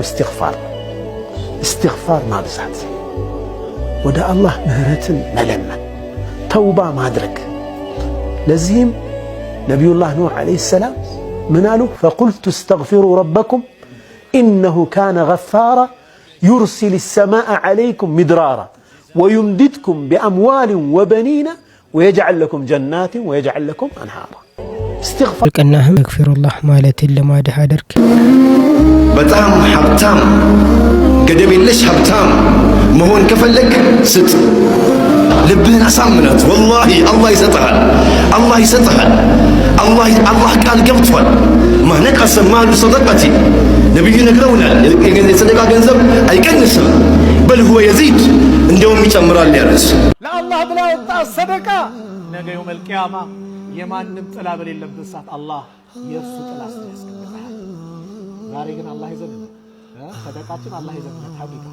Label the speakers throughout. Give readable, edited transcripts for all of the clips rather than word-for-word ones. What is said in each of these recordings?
Speaker 1: استغفار ማብዛት ወደ አላህ ምህረትን መለመን ተውባ ማድረግ ለዚህም ነብዩላህ ኑህ አለይሂ ሰላም ምን አሉ فقلت استغفروا ربكم إنه كان غفارا يرسل السماء عليكم مدرارا ويمددكم بأموال وبنين ويجعل لكم جنات ويجعل لكم أنهارا استغفر
Speaker 2: كأنهم يغفر الله مالت لما دهادرك
Speaker 3: በጣም ሀብታም ገደብ የለሽ ሀብታም መሆን ከፈለክ ስጥ ልብህን አሳምናት ወላሂ አላህ ይሰጥሃል አላህ ቃል ገብቷል ማነቀሰ ማሉ ሰደቀቲ ነብዩ ነግረውናል የሰደቃ ገንዘብ አይቀንስም በል هو يزيد እንደውም ይጨምራል ያለስ
Speaker 4: ለአላህ ብላ ወጣ ሰደቃ ነገ የውመል ቂያማ የማንም ጥላ በሌለበት ሰዓት አላህ የእሱ ጥላ ያስቀምጣል ዛሬ ግን አላህ ይዘን ሰደቃችን አላህ ይዘን ሐቂቃ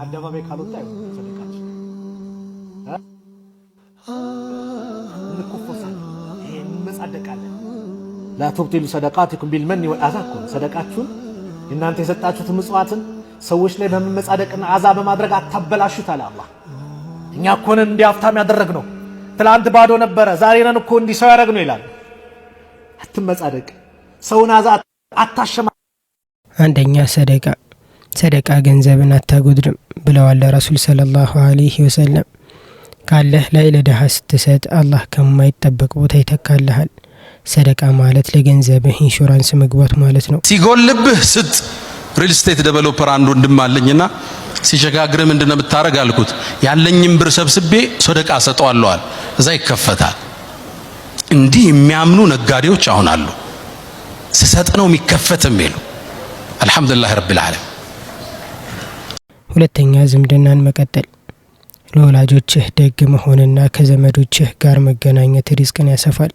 Speaker 4: አደባባይ ካልወጣ አይሆንም ሰደቃችን ንኩፈሳን እንመጻደቃለን لا تبطلوا صدقاتكم بالمن والأذى ሰደቃችሁን እናንተ የሰጣችሁት ምጽዋትን ሰዎች ላይ በመመጻደቅና አዛ በማድረግ አታበላሹት አለ አላህ እኛ እኮ ነን እንዲያፍታም ያደረግነው ትላንት ባዶ ነበረ ዛሬ ነን እኮ እንዲሰው ያደረግነው ይላል አትመጻደቅ ሰውን አዛ አታሸማ
Speaker 2: አንደኛ ሰደቃ ገንዘብን አታጎድልም ብለዋል ረሱል ሰለላሁ ዐለይሂ ወሰለም ካለህ ላይ ለደሃ ስትሰጥ አላህ ከማይጠበቅ ቦታ ይተካልሃል ሰደቃ ማለት ለገንዘብህ ኢንሹራንስ መግባት ማለት ነው
Speaker 5: ሲጎልብህ ስጥ ሪል ስቴት ዴቨሎፐር አንዱ እንደማለኝና ሲሸጋግር ምንድነው የምታረግ አልኩት ያለኝም ብር ሰብስቤ ሰደቃ ሰጠዋለዋል እዛ ይከፈታል እንዲህ የሚያምኑ ነጋዴዎች አሁን አሉ ሲሰጥ ነው የሚከፈትም ይሉ አልহামዱሊላህ ረቢል ዓለሚን
Speaker 2: ሁለተኛ ዝምድናን መቀጠል ለወላጆችህ ደግ መሆንና ከዘመዶችህ ጋር መገናኘት ሪዝቅን ያሰፋል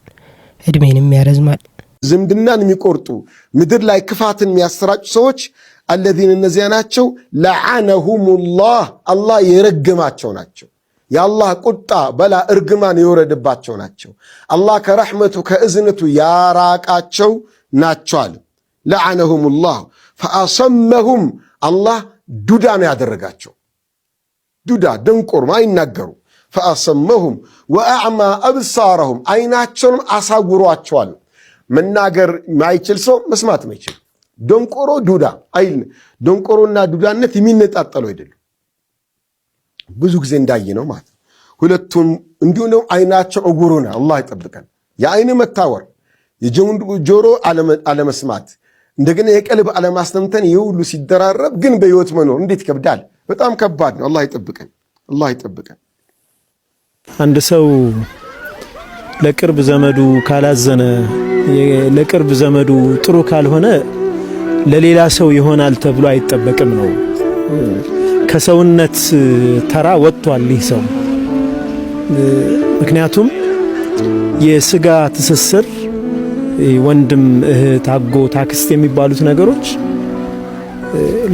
Speaker 2: እድሜንም ያረዝማል
Speaker 6: ዝምድናን የሚቆርጡ ምድር ላይ ክፋትን የሚያሰራጩ ሰዎች الذين እነዚያ ናቸው لعنهم الله የረገማቸው ናቸው የአላህ ቁጣ በላ እርግማን የወረደባቸው ናቸው አላህ ከረህመቱ ከእዝነቱ ያራቃቸው ናቸው لعنهم الله فأصمهم الله ዱዳ ነው ያደረጋቸው ዱዳ ደንቆር ማይናገሩ فأصمهم وأعمى أبصارهم አይናቸውንም አሳውሯቸዋል መናገር ማይችል ሰው መስማት ማይችል ደንቆሮ ዱዳ አይል ደንቆሮና ዱዳነት የሚነጣጠሉ አይደለም ብዙ ጊዜ እንዳየነው ማለት ሁለቱም እንዲሁ ነው አይናቸው እውሩና አላህ ይጠብቀን የአይን መታወር የጆሮ አለመስማት እንደገና የቀልብ አለማስተንተን ይሁሉ ሲደራረብ ግን በህይወት መኖር እንዴት ይከብዳል በጣም ከባድ ነው አላህ ይጠብቀን
Speaker 7: አንድ ሰው ለቅርብ ዘመዱ ካላዘነ ለቅርብ ዘመዱ ጥሩ ካልሆነ ለሌላ ሰው ይሆናል ተብሎ አይጠበቅም ነው ከሰውነት ተራ ወጥቷል ይህ ሰው ምክንያቱም የስጋ ትስስር ወንድም እህት አጎት አክስት የሚባሉት ነገሮች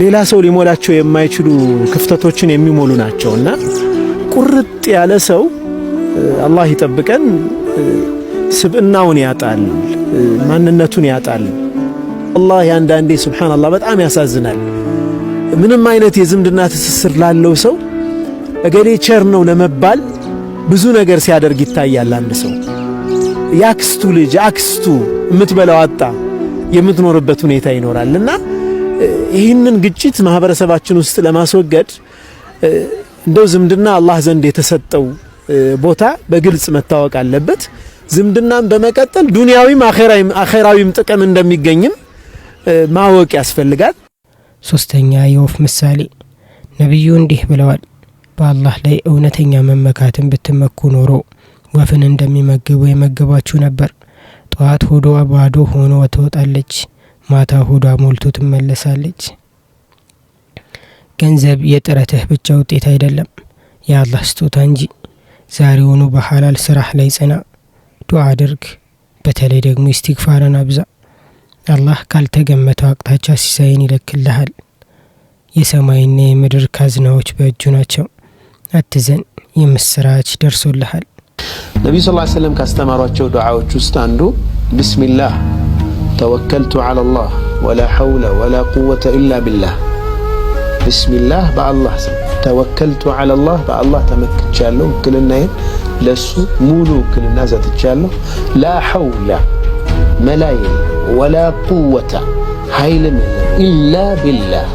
Speaker 7: ሌላ ሰው ሊሞላቸው የማይችሉ ክፍተቶችን የሚሞሉ ናቸውና ቁርጥ ያለ ሰው አላህ ይጠብቀን ስብእናውን ያጣል ማንነቱን ያጣል አላህ ያንዳንዴ ሱብሃንአላህ በጣም ያሳዝናል ምንም አይነት የዝምድና ትስስር ላለው ሰው እገሌ ቸር ነው ለመባል ብዙ ነገር ሲያደርግ ይታያል አንድ ሰው ያክስቱ ልጅ አክስቱ የምትበላው አጣ የምትኖርበት ሁኔታ ይኖራልና ይህንን ግጭት ማህበረሰባችን ውስጥ ለማስወገድ እንደው ዝምድና አላህ ዘንድ የተሰጠው ቦታ በግልጽ መታወቅ አለበት ዝምድናን በመቀጠል ዱንያዊም አኺራዊም ጥቅም እንደሚገኝም ማወቅ ያስፈልጋል ሶስተኛ የወፍ ምሳሌ ነብዩ እንዲህ ብለዋል በአላህ ላይ እውነተኛ መመካትን ብትመኩ ኖሮ ወፍን እንደሚመግቡ የመገባችሁ ነበር ጧት ሆዷ ባዶ ሆኖ ትወጣለች ማታ ሆዷ ሞልቶ ትመለሳለች ገንዘብ የጥረትህ ብቻ ውጤት አይደለም የአላህ ስጦታ እንጂ ዛሬውኑ በሐላል ስራህ ላይ ጽና ዱዓ አድርግ በተለይ ደግሞ ኢስቲግፋርን አብዛ አላህ ካልተገመተው አቅጣጫ ሲሳይን ይልክልሃል የሰማይና የምድር ካዝናዎች በእጁ ናቸው አትዘን የምስራች ደርሶልሃል ነብዩ ሰለላሁ ዐለይሂ ወሰለም ካስተማሯቸው ዱዓዎች ውስጥ አንዱ ቢስሚላህ
Speaker 1: ተወከልቱ ዐለላህ ወላ ሐውለ ወላ ቁወተ ኢላ ቢላህ። ቢስሚላህ በአላህ ስም ተወከልቱ ዐለላህ በአላህ ተመክቻለሁ፣ ውክልናዬን ለሱ ሙሉ ውክልና ሰጥቻለሁ። ላ ሐውለ መላ የለም፣ ወላ ቁወተ ኃይልም የለም፣ ኢላ ቢላህ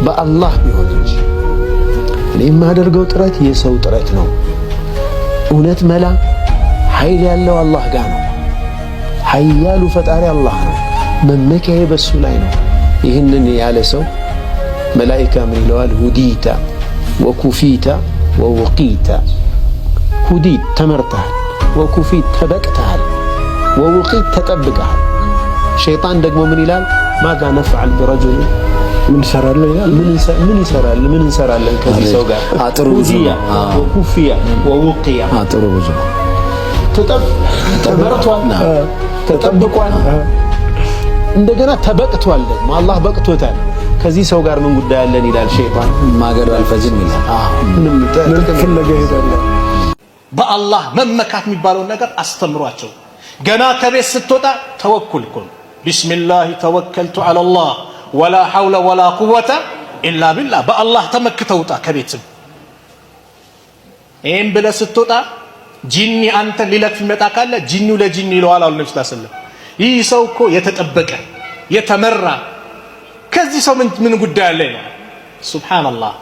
Speaker 1: በአላህ ቢሆን እንጂ። እኔ የማደርገው ጥረት የሰው ጥረት ነው። እውነት መላ ኃይል ያለው አላህ ጋር ነው። ኃያሉ ፈጣሪ አላህ ነው። መመኪያዬ በሱ ላይ ነው። ይህንን ያለ ሰው መላኢካ ምን ይለዋል? ሁዲታ ወኩፊታ ወውቂታ። ሁዲት ተመርተሃል፣ ወኩፊት ተበቅተሃል፣ ወውቂት ተጠብቀሃል። ሸይጣን ደግሞ ምን ይላል? ማዛ ነፍዐል ቢረጁል ምን ይሰራል? ምን እንሰራለን ከዚህ ሰው ጋር? ሁዲያ ወኩፊያ ወውቂያ።
Speaker 8: ጥሩ ብዙ
Speaker 1: ተመርቷል፣ ተጠብቋል፣ እንደገና ተበቅቷል። ደግሞ አላህ በቅቶታል። ከዚህ ሰው ጋር ምን ጉዳይ አለን ይላል ሸይጣን። ማገር አልፈጅም ይላል። ምንም ፍለጋ ይሄዳል።
Speaker 4: በአላህ መመካት የሚባለውን ነገር አስተምሯቸው። ገና ከቤት ስትወጣ ተወኩል እኮ ነው። ቢስሚላህ ተወከልቱ ዐለላህ ወላ ሐውለ ወላ ቁወተ ኢላ ቢላህ። በአላህ ተመክተህ ውጣ ከቤትም። ይህም ብለህ ስትወጣ ጂኒ አንተን ሊለክፍ ይመጣ ካለ ጂኒው ለጂኒ ይለዋል አሉ ነብዩ ሰለላሁ ዐለይሂ ወሰለም። ይህ ሰው እኮ የተጠበቀ የተመራ ከዚህ ሰው ምን ጉዳይ አለ ነው። ሱብሃንአላህ።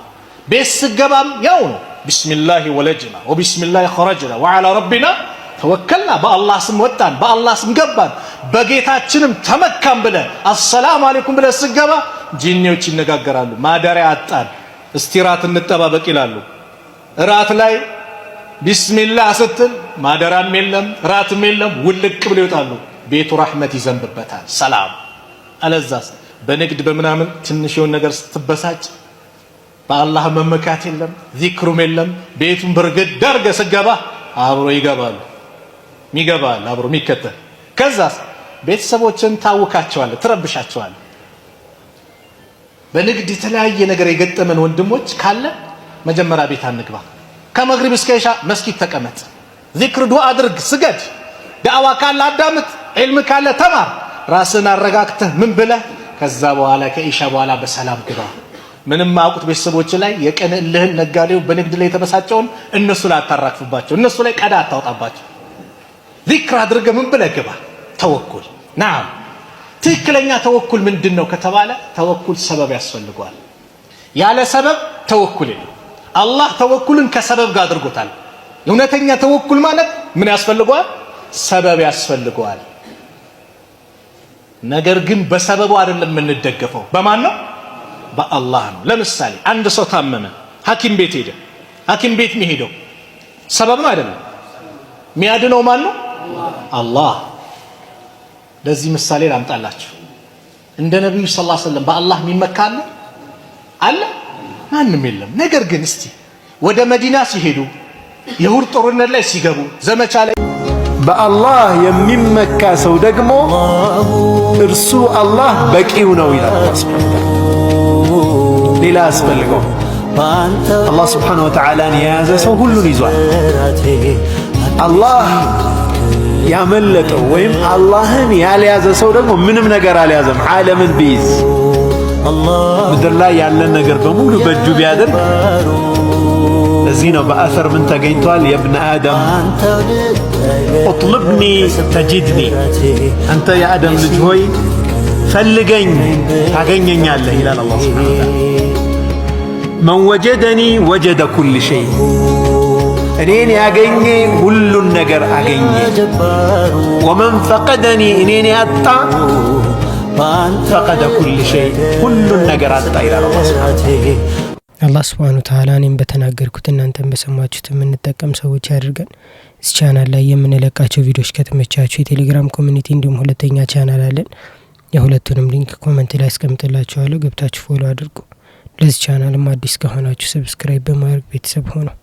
Speaker 4: ቤት ስገባም ያው ነው። ቢስሚላህ ወለጅና ወቢስሚላህ ኸረጅና ወዐላ ረቢና ተወከልና። በአላህ ስም ወጣን፣ በአላህ ስም ገባን፣ በጌታችንም ተመካን ብለህ አሰላሙ አለይኩም ብለህ ስገባ ጂኒዎች ይነጋገራሉ። ማደሪያ አጣን፣ እስቲ ራት እንጠባበቅ ይላሉ። ራት ላይ ቢስሚላህ ስትል ማደራም የለም ራትም የለም፣ ውልቅ ብለው ይወጣሉ። ቤቱ ረሕመት ይዘንብበታል፣ ሰላም። አለዛስ በንግድ በምናምን ትንሽ የሆነ ነገር ስትበሳጭ በአላህ መመካት የለም፣ ዚክሩም የለም። ቤቱን በርገድ ዳርገ ስገባ አብሮ ይገባሉ፣ ሚገባል አብሮ ሚከተል። ከዛስ ቤተሰቦችን ታውካቸዋለህ፣ ትረብሻቸዋለህ። በንግድ የተለያየ ነገር የገጠመን ወንድሞች ካለ መጀመሪያ ቤት አንግባ። ከመግሪብ እስከ ኢሻ መስጊድ ተቀመጥ፣ ዚክር ዱዓ አድርግ፣ ስገድ፣ ዳዕዋ ካለ አዳምጥ፣ ዒልም ካለ ተማር፣ ራስን አረጋግተህ ምን ብለህ ከዛ በኋላ ከኢሻ በኋላ በሰላም ግባ። ምንም ማያውቁት ቤተሰቦች ላይ የቀን እልህን ነጋዴው በንግድ ላይ የተበሳጨውን እነሱ ላይ አታራክፍባቸው፣ እነሱ ላይ ቀዳ አታውጣባቸው። ዚክር አድርገህ ምን ብለህ ግባ። ተወኩል ናም። ትክክለኛ ተወኩል ምንድን ነው ከተባለ ተወኩል ሰበብ ያስፈልገዋል። ያለ ሰበብ ተወኩል የለም። አላህ ተወኩልን ከሰበብ ጋር አድርጎታል። እውነተኛ ተወኩል ማለት ምን ያስፈልገዋል? ሰበብ ያስፈልገዋል። ነገር ግን በሰበቡ አይደለም የምንደገፈው። በማን ነው? በአላህ ነው። ለምሳሌ አንድ ሰው ታመመ፣ ሐኪም ቤት ሄደ። ሐኪም ቤት የሚሄደው ሰበብ ነው አይደለም? የሚያድነው ማን ነው? አላህ። ለዚህ ምሳሌ ላምጣላችሁ። እንደ ነብዩ ሰለላሁ ዐለይሂ ወሰለም በአላህ የሚመካ አለ? ማንም የለም። ነገር ግን እስቲ ወደ መዲና ሲሄዱ የሁድ ጦርነት ላይ ሲገቡ ዘመቻ ላይ
Speaker 1: በአላህ የሚመካ ሰው ደግሞ እርሱ አላህ በቂው ነው ይላል። ሌላ አስፈልገው። አላህ ስብሓነሁ ወተዓላን የያዘ ሰው ሁሉን ይዟል። አላህ ያመለጠው ወይም አላህን ያልያዘ ሰው ደግሞ ምንም ነገር አልያዘም። ዓለምን ቢይዝ ምድር ላይ ያለን ነገር በሙሉ በእጁ ቢያደርግ። እዚህ ነው በአሰር ምን ተገኝቷል? የብነ አደም እጥልብኒ ተጅድኒ፣ አንተ የአደም ልጅ ሆይ ፈልገኝ ታገኘኛለህ ይላል አላህ ሱብሓነሁ ወተዓላ። መን ወጀደኒ ወጀደ ኩል ሸይ፣ እኔን ያገኘ ሁሉን ነገር አገኘ። ወመን ፈቀደኒ፣ እኔን ያጣ ፈቀደ ኩል ሸይ፣ ሁሉን ነገር አጣ ይላል አላህ ሱብሓነሁ ወተዓላ።
Speaker 2: አላህ ሱብሓነሁ ወተዓላ እኔም በተናገርኩት እናንተም በሰማችሁት የምንጠቀም ሰዎች ያድርገን። እዚህ ቻናል ላይ የምንለቃቸው ቪዲዮዎች ከተመቻችሁ የቴሌግራም ኮሚኒቲ እንዲሁም ሁለተኛ ቻናል አለን። የሁለቱንም ሊንክ ኮመንት ላይ አስቀምጥላችኋለሁ። ገብታችሁ ፎሎ አድርጉ። ለዚህ ቻናልም አዲስ ከሆናችሁ ሰብስክራይብ በማድረግ ቤተሰብ ሆነው